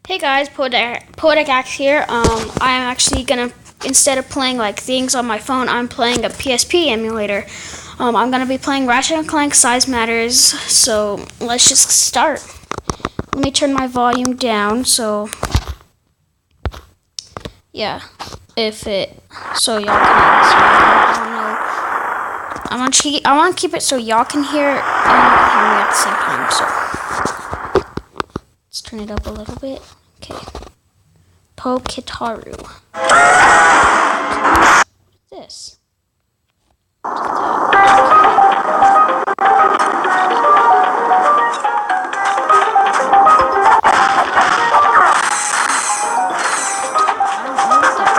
Hey guys, poeticaxe here. I'm actually gonna, instead of playing like things on my phone, I'm playing a PSP emulator. I'm gonna be playing Ratchet and Clank Size Matters. So let's just start. Let me turn my volume down. So yeah, so y'all can. I don't know. I want to keep it so y'all can hear and you can hear me at the same time. So let's turn it up a little bit. Okay. Poketaru. What's this? What is that?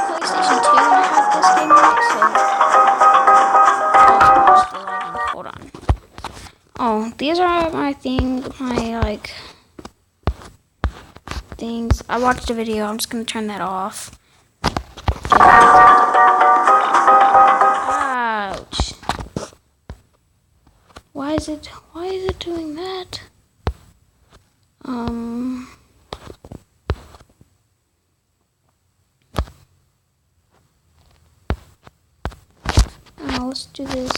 PlayStation 2 when I had this game on it, so hold on. Oh, these are my things. I watched a video. I'm just gonna turn that off. Ouch. Why is it doing that? Let's do this.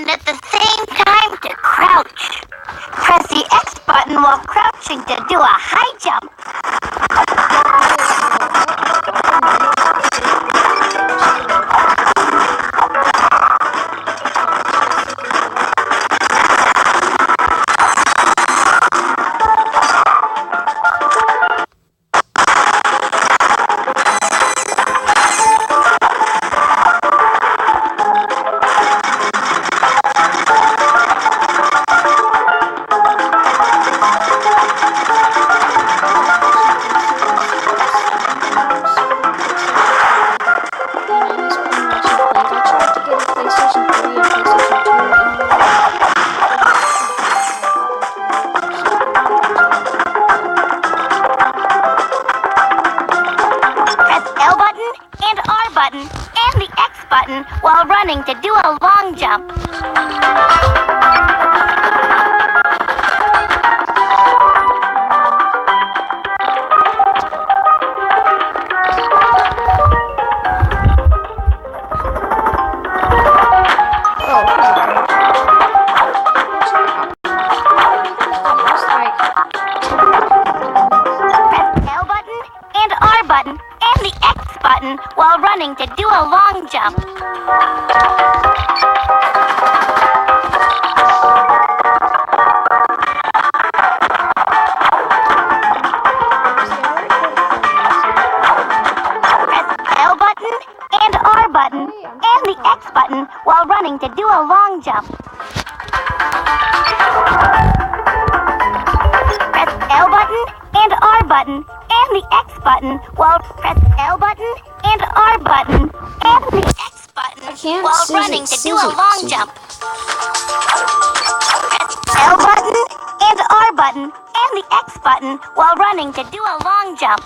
At the same time to crouch. Press the X button while crouching to do a high jump. And the X button while running to do a long jump. While running to do a long jump. Press L button and R button and the X button while running to do a long jump. Press L button and R button and the X button while press L button and R button and the X button while running to do a long jump. Press L button and R button and the X button while running to do a long jump.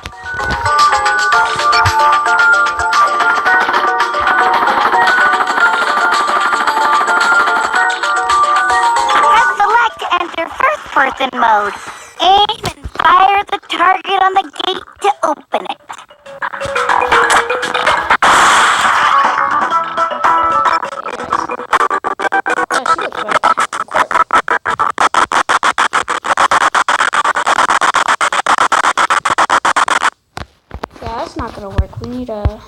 Press select to enter first person mode. Aim and fire the target on the gate to open it. need a...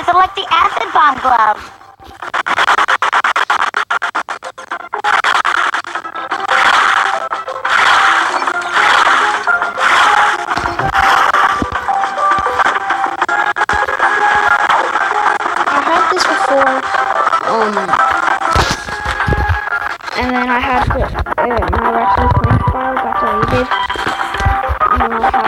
Select the acid bomb glove. I had this before, and then I had my Ratchet clank file got deleted. I don't know how.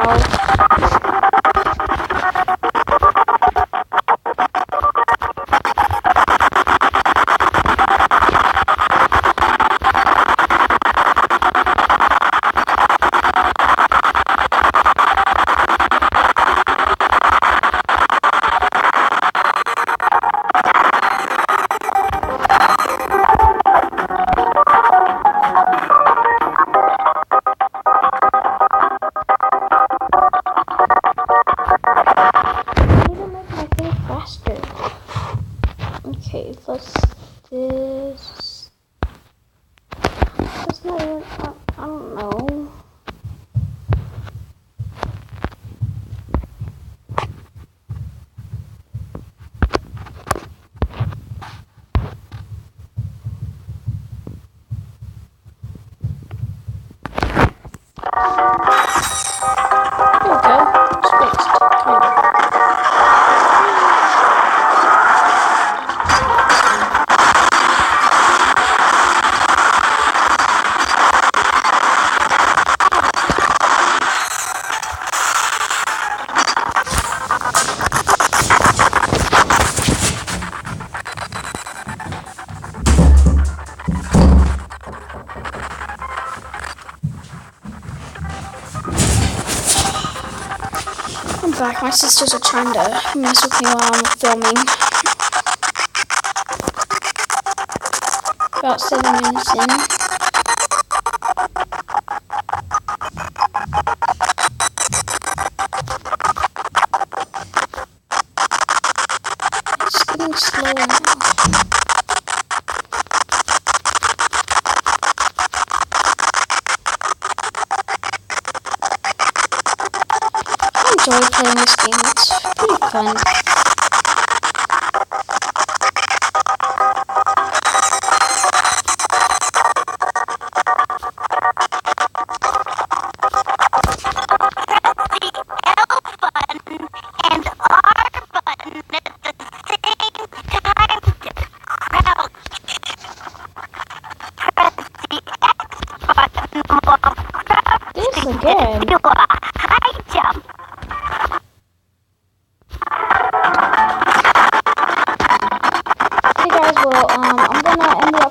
Okay, plus this. That's not even, I don't know. There we go. It's fixed. Kind of. I'm back. My sisters are trying to mess with me while I'm filming. About 7 minutes in. It's getting slower now. I enjoy playing this game. It's pretty fun. This again. Do a high jump. Hey guys, well, I'm gonna end the